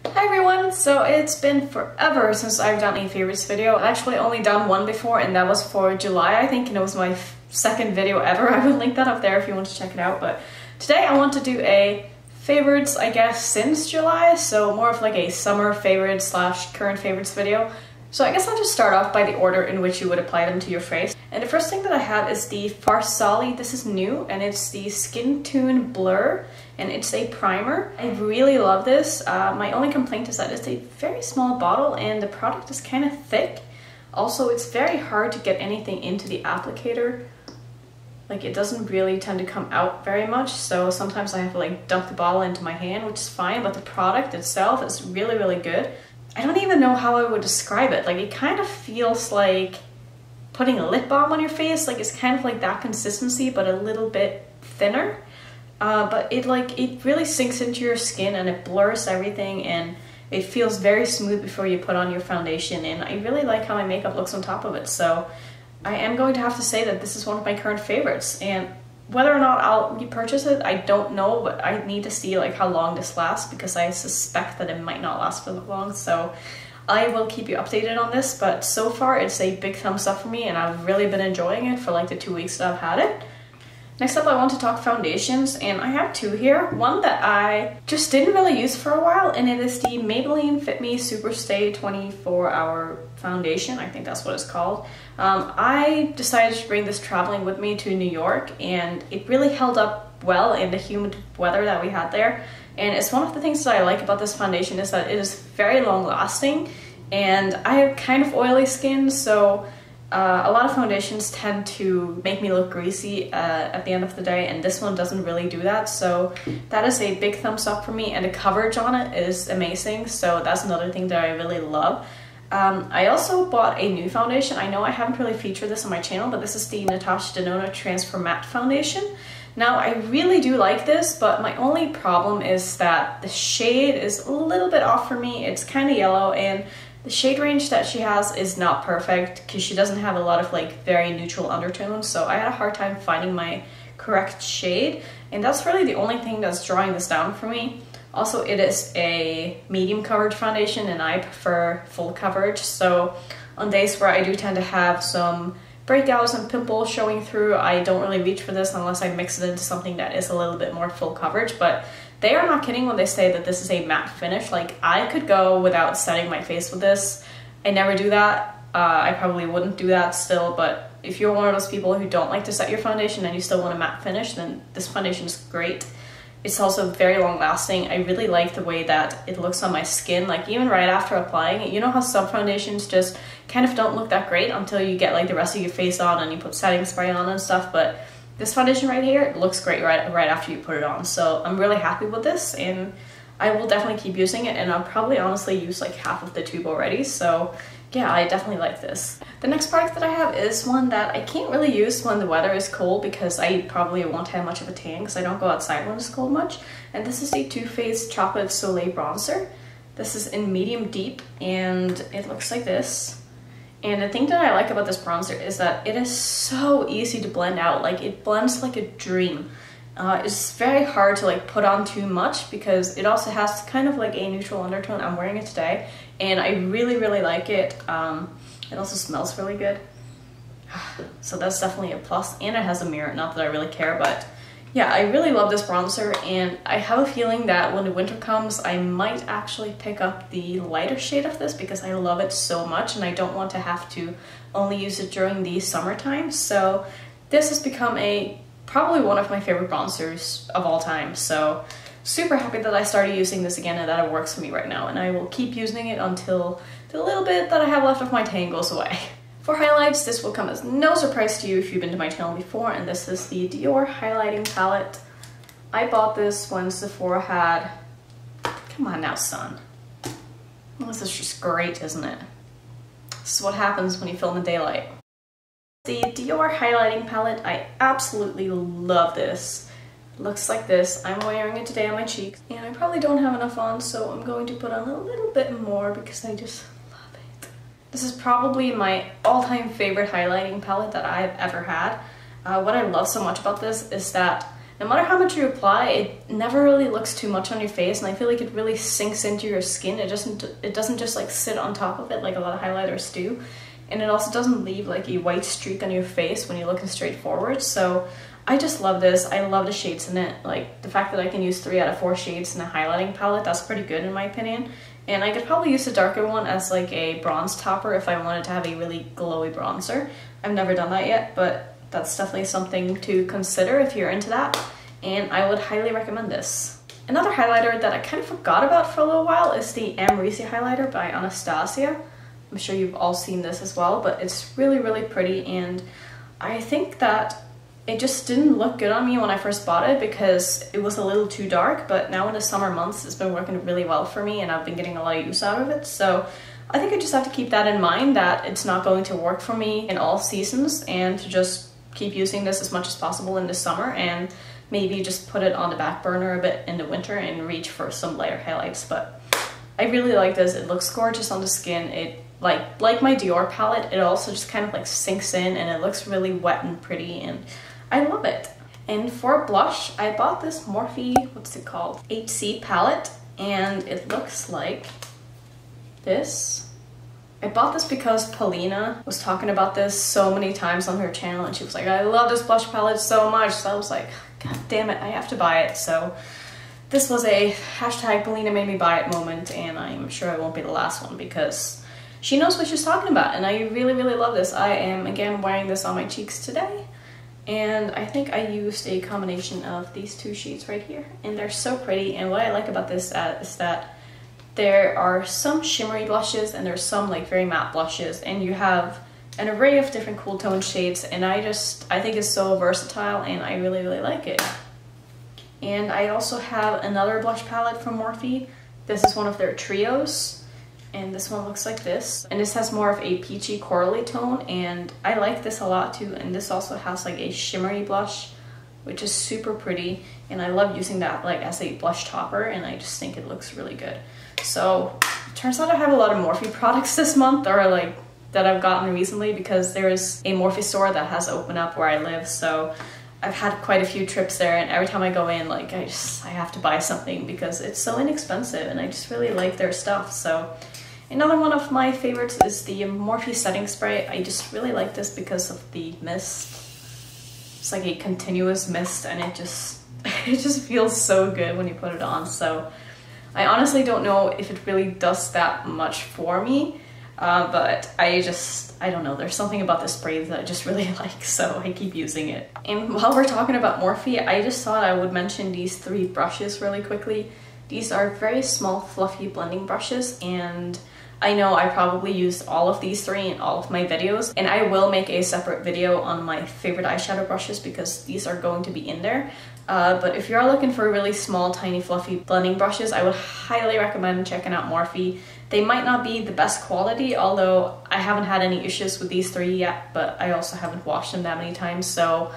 Hi everyone! So it's been forever since I've done a favorites video. I've actually only done one before, and that was for July, I think, and it was my second video ever. I will link that up there if you want to check it out. But today I want to do a favorites, I guess, since July, so more of like a summer favorites slash current favorites video. So I guess I'll just start off by the order in which you would apply them to your face. And the first thing that I have is the Farsali. This is new, and it's the Skintune Blur, and it's a primer. I really love this. My only complaint is that it's a very small bottle and the product is kind of thick. Also, it's very hard to get anything into the applicator. Like, it doesn't really tend to come out very much, so sometimes I have to like dump the bottle into my hand, which is fine, but the product itself is really, really good. I don't even know how I would describe it. Like, it kind of feels like putting a lip balm on your face. Like, it's kind of like that consistency, but a little bit thinner. But it really sinks into your skin and it blurs everything, and it feels very smooth before you put on your foundation, and I really like how my makeup looks on top of it. So I am going to have to say that this is one of my current favorites, and whether or not I'll repurchase it, I don't know, but I need to see like how long this lasts, because I suspect that it might not last for long. So I will keep you updated on this, but so far it's a big thumbs up for me, and I've really been enjoying it for like the 2 weeks that I've had it. Next up, I want to talk foundations, and I have two here. One that I just didn't really use for a while, and it is the Maybelline Fit Me Superstay 24-Hour Foundation. I think that's what it's called. I decided to bring this traveling with me to New York, and it really held up well in the humid weather that we had there. And it's one of the things that I like about this foundation is that it is very long lasting, and I have kind of oily skin, so a lot of foundations tend to make me look greasy at the end of the day, and this one doesn't really do that. So that is a big thumbs up for me, and the coverage on it is amazing, so that's another thing that I really love. I also bought a new foundation. I know I haven't really featured this on my channel, but this is the Natasha Denona Transformatte foundation. Now, I really do like this, but my only problem is that the shade is a little bit off for me. It's kind of yellow, and the shade range that she has is not perfect because she doesn't have a lot of like very neutral undertones, so I had a hard time finding my correct shade, and that's really the only thing that's drawing this down for me. Also, it is a medium coverage foundation, and I prefer full coverage, so on days where I do tend to have some breakouts and pimples showing through, I don't really reach for this unless I mix it into something that is a little bit more full coverage. But they are not kidding when they say that this is a matte finish. Like, I could go without setting my face with this. I never do that. I probably wouldn't do that still, but if you're one of those people who don't like to set your foundation and you still want a matte finish, then this foundation is great. It's also very long lasting. I really like the way that it looks on my skin, like even right after applying it. You know how some foundations just kind of don't look that great until you get like the rest of your face on and you put setting spray on and stuff, but this foundation right here, it looks great right after you put it on. So I'm really happy with this, and I will definitely keep using it, and I'll probably honestly use like half of the tube already. So yeah, I definitely like this. The next product that I have is one that I can't really use when the weather is cold, because I probably won't have much of a tan because I don't go outside when it's cold much. And this is the Too Faced Chocolate Soleil Bronzer. This is in medium deep, and it looks like this. And the thing that I like about this bronzer is that it is so easy to blend out. Like, it blends like a dream. It's very hard to like put on too much because it also has kind of like a neutral undertone. I'm wearing it today, and I really, really like it. It also smells really good. So that's definitely a plus, and it has a mirror. Not that I really care, but yeah, I really love this bronzer, and I have a feeling that when the winter comes, I might actually pick up the lighter shade of this because I love it so much, and I don't want to have to only use it during the summertime. So this has become probably one of my favorite bronzers of all time. So super happy that I started using this again and that it works for me right now, and I will keep using it until the little bit that I have left of my tan goes away. For highlights, this will come as no surprise to you if you've been to my channel before, and this is the Dior highlighting palette. I bought this when Sephora had... Come on now, son. This is just great, isn't it? This is what happens when you film in daylight. The Dior highlighting palette, I absolutely love this. It looks like this. I'm wearing it today on my cheeks, and I probably don't have enough on, so I'm going to put on a little bit more because I just... This is probably my all-time favorite highlighting palette that I've ever had. What I love so much about this is that no matter how much you apply, it never really looks too much on your face, and I feel like it really sinks into your skin. It doesn't just like sit on top of it like a lot of highlighters do, and it also doesn't leave like a white streak on your face when you're looking straight forward. So I just love this. I love the shades in it. Like the fact that I can use 3 out of 4 shades in a highlighting palette, that's pretty good in my opinion. And I could probably use the darker one as like a bronze topper if I wanted to have a really glowy bronzer. I've never done that yet, but that's definitely something to consider if you're into that, and I would highly recommend this. Another highlighter that I kind of forgot about for a little while is the AMREZY highlighter by Anastasia. I'm sure you've all seen this as well, but it's really, really pretty, and I think that it just didn't look good on me when I first bought it because it was a little too dark, but now in the summer months it's been working really well for me and I've been getting a lot of use out of it. So I think I just have to keep that in mind, that it's not going to work for me in all seasons, and to just keep using this as much as possible in the summer and maybe just put it on the back burner a bit in the winter and reach for some lighter highlights. But I really like this. It looks gorgeous on the skin. It like my Dior palette, it also just kind of like sinks in and it looks really wet and pretty, and I love it. And for blush, I bought this Morphe, what's it called? 8C palette, and it looks like this. I bought this because Paulina was talking about this so many times on her channel, and she was like, I love this blush palette so much. So I was like, God damn it, I have to buy it. So this was a hashtag Paulina made me buy it moment, and I'm sure it won't be the last one because she knows what she's talking about, and I really, really love this. I am again wearing this on my cheeks today, and I think I used a combination of these 2 shades right here, and they're so pretty. And what I like about this is that there are some shimmery blushes and there's some like very matte blushes, and you have an array of different cool tone shades, and I think it's so versatile and I really, really like it. And I also have another blush palette from Morphe. This is one of their trios, and this one looks like this, and this has more of a peachy corally tone, and I like this a lot too. And this also has like a shimmery blush, which is super pretty, and I love using that like as a blush topper, and I just think it looks really good. So it turns out I have a lot of Morphe products this month, or like that I've gotten recently, because there's a Morphe store that has opened up where I live. So I've had quite a few trips there, and every time I go in, like I have to buy something because it's so inexpensive and I just really like their stuff. So another one of my favorites is the Morphe setting spray. I just really like this because of the mist. It's like a continuous mist, and it just feels so good when you put it on. So I honestly don't know if it really does that much for me, but I don't know, there's something about this spray that I just really like, so I keep using it. And while we're talking about Morphe, I just thought I would mention these 3 brushes really quickly. These are very small fluffy blending brushes, and I know I probably used all of these 3 in all of my videos, and I will make a separate video on my favorite eyeshadow brushes because these are going to be in there. But if you're looking for really small, tiny, fluffy blending brushes, I would highly recommend checking out Morphe. They might not be the best quality, although I haven't had any issues with these 3 yet, but I also haven't washed them that many times, so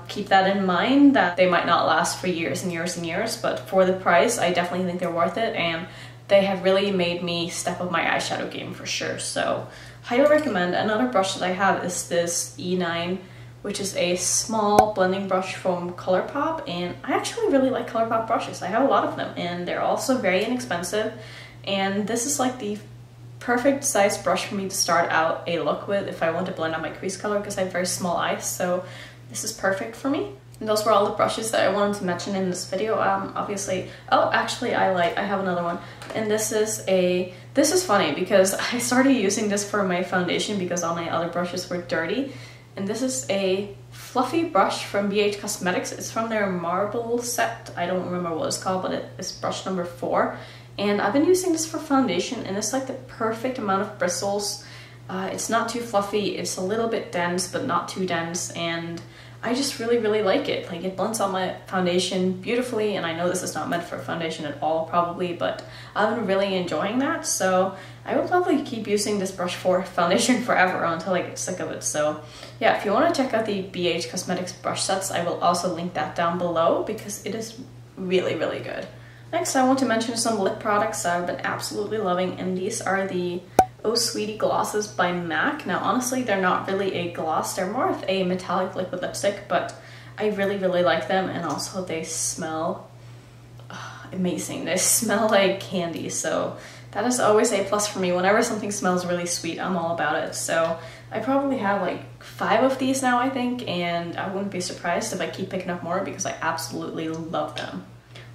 keep that in mind, that they might not last for years and years and years, but for the price, I definitely think they're worth it, and they have really made me step up my eyeshadow game for sure. So highly recommend. Another brush that I have is this E9, which is a small blending brush from Colourpop, and I actually really like Colourpop brushes. I have a lot of them, and they're also very inexpensive, and this is like the perfect size brush for me to start out a look with if I want to blend out my crease color, because I have very small eyes, so this is perfect for me. And those were all the brushes that I wanted to mention in this video. Obviously, oh, actually I have another one, and this is funny because I started using this for my foundation because all my other brushes were dirty. And this is a fluffy brush from BACKSTAGE Cosmetics. It's from their marble set. I don't remember what it's called, but it's brush number 4. And I've been using this for foundation, and it's like the perfect amount of bristles. It's not too fluffy, it's a little bit dense, but not too dense, and I just really, really like it. Like, it blends on my foundation beautifully, and I know this is not meant for foundation at all, probably, but I've been really enjoying that, so I would probably keep using this brush for foundation forever until I get sick of it. So yeah, if you want to check out the BACKSTAGE Cosmetics brush sets, I will also link that down below because it is really, really good. Next, I want to mention some lip products I've been absolutely loving, and these are the Oh Sweetie glosses by MAC. Now honestly, they're not really a gloss, they're more of a metallic liquid lipstick, but I really like them, and also they smell amazing. They smell like candy, so that is always a plus for me. Whenever something smells really sweet, I'm all about it. So I probably have like 5 of these now, I think, and I wouldn't be surprised if I keep picking up more because I absolutely love them.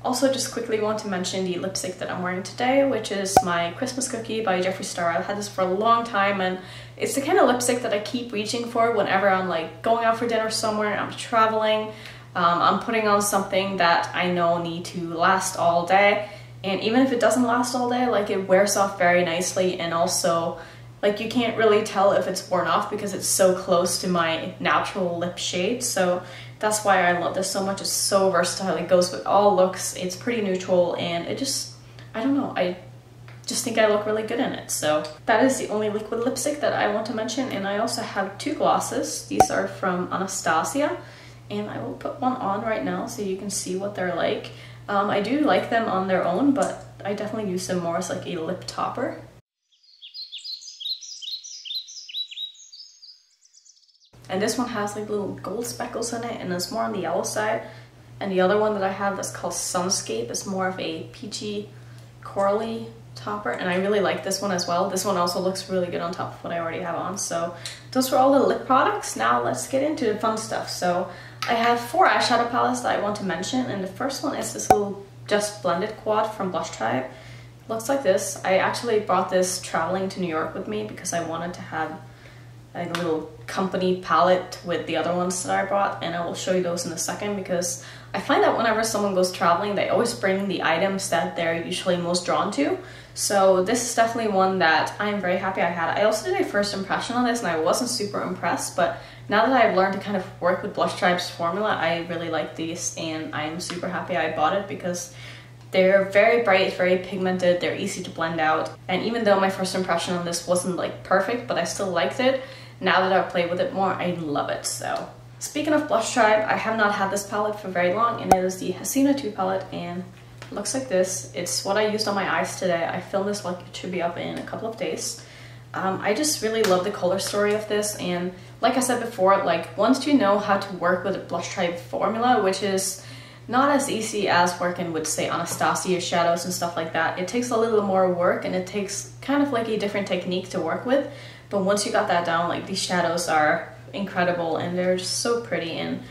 Also, just quickly want to mention the lipstick that I'm wearing today, which is my Christmas Cookie by Jeffree Star. I've had this for a long time, and it's the kind of lipstick that I keep reaching for whenever I'm like going out for dinner somewhere, I'm traveling, I'm putting on something that I know need to last all day. And even if it doesn't last all day, like it wears off very nicely, and also like you can't really tell if it's worn off because it's so close to my natural lip shade. So that's why I love this so much. It's so versatile. It goes with all looks. It's pretty neutral, and it just, I don't know, I just think I look really good in it. So that is the only liquid lipstick that I want to mention. And I also have 2 glosses. These are from Anastasia, and I will put one on right now so you can see what they're like. I do like them on their own, but I definitely use them more as like a lip topper. And this one has like little gold speckles in it, and it's more on the yellow side. And the other one that I have that's called Sunscape is more of a peachy, corally topper, and I really like this one as well. This one also looks really good on top of what I already have on. So those were all the lip products. Now let's get into the fun stuff. So I have 4 eyeshadow palettes that I want to mention, and the first one is this little Just Blended quad from Blush Tribe. It looks like this. I actually brought this traveling to New York with me because I wanted to have a little company palette with the other ones that I brought, and I will show you those in a second, because I find that whenever someone goes traveling, they always bring the items that they're usually most drawn to. So this is definitely one that I'm very happy I had. I also did a first impression on this, and I wasn't super impressed, but now that I've learned to kind of work with Blush Tribe's formula, I really like these, and I'm super happy I bought it because they're very bright, very pigmented, they're easy to blend out. And even though my first impression on this wasn't like perfect, but I still liked it, now that I've played with it more, I love it. So speaking of Blush Tribe, I have not had this palette for very long, and it is the Hasina 2 palette, and it looks like this. It's what I used on my eyes today. I filmed this like it should be up in a couple of days. I just really love the color story of this, and like I said before, like once you know how to work with a Blush Tribe formula, which is not as easy as working with, say, Anastasia shadows and stuff like that. It takes a little more work, and it takes kind of like a different technique to work with. But once you got that down, like these shadows are incredible, and they're just so pretty, and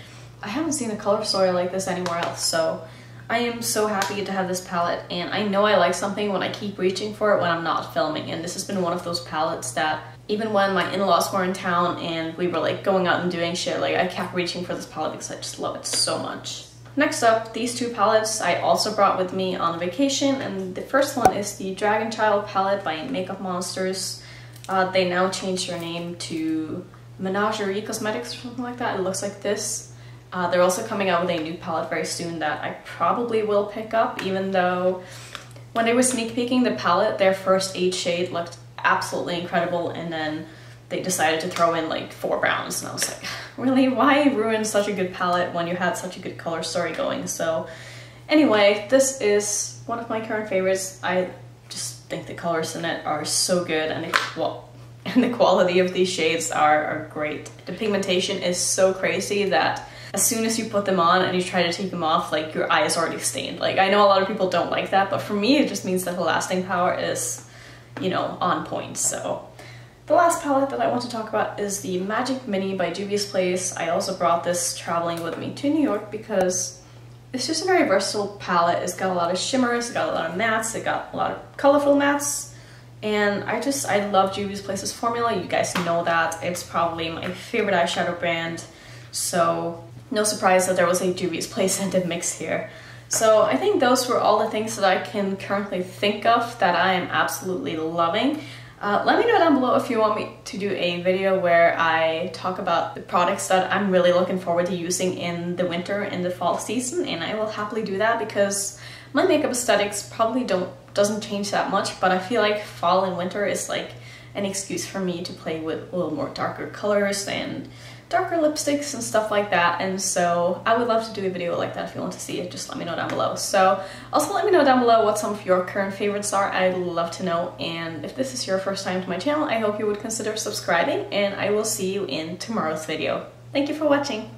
I haven't seen a color story like this anywhere else. So I am so happy to have this palette, and I know I like something when I keep reaching for it when I'm not filming. And this has been one of those palettes that even when my in-laws were in town and we were like going out and doing shit, like I kept reaching for this palette because I just love it so much. Next up, these 2 palettes I also brought with me on vacation, and the first one is the Dragon Child palette by Makeupmonsters. They now changed their name to Menagerie Cosmetics or something like that. It looks like this. They're also coming out with a new palette very soon that I probably will pick up, even though when they were sneak peeking the palette, their first 8 shade looked absolutely incredible, and then they decided to throw in like 4 browns, and I was like, really, why ruin such a good palette when you had such a good color story going? So anyway, this is one of my current favorites. I just think the colors in it are so good, and the quality of these shades are great. The pigmentation is so crazy that as soon as you put them on and you try to take them off, like your eye is already stained. Like I know a lot of people don't like that, but for me it just means that the lasting power is, you know, on point. So the last palette that I want to talk about is the Magic Mini by Juvia's Place. I also brought this traveling with me to New York because it's just a very versatile palette. It's got a lot of shimmers, it's got a lot of mattes, it got a lot of colorful mattes, and I love Juvia's Place's formula. You guys know that. It's probably my favorite eyeshadow brand, so no surprise that there was a Juvia's Place scented mix here. So I think those were all the things that I can currently think of that I am absolutely loving. Let me know down below if you want me to do a video where I talk about the products that I'm really looking forward to using in the winter and the fall season, and I will happily do that because my makeup aesthetics probably doesn't change that much, but I feel like fall and winter is like an excuse for me to play with a little more darker colors and darker lipsticks and stuff like that, and so I would love to do a video like that. If you want to see it, just let me know down below. So also let me know down below what some of your current favorites are. I'd love to know, and if this is your first time to my channel, I hope you would consider subscribing, and I will see you in tomorrow's video. Thank you for watching.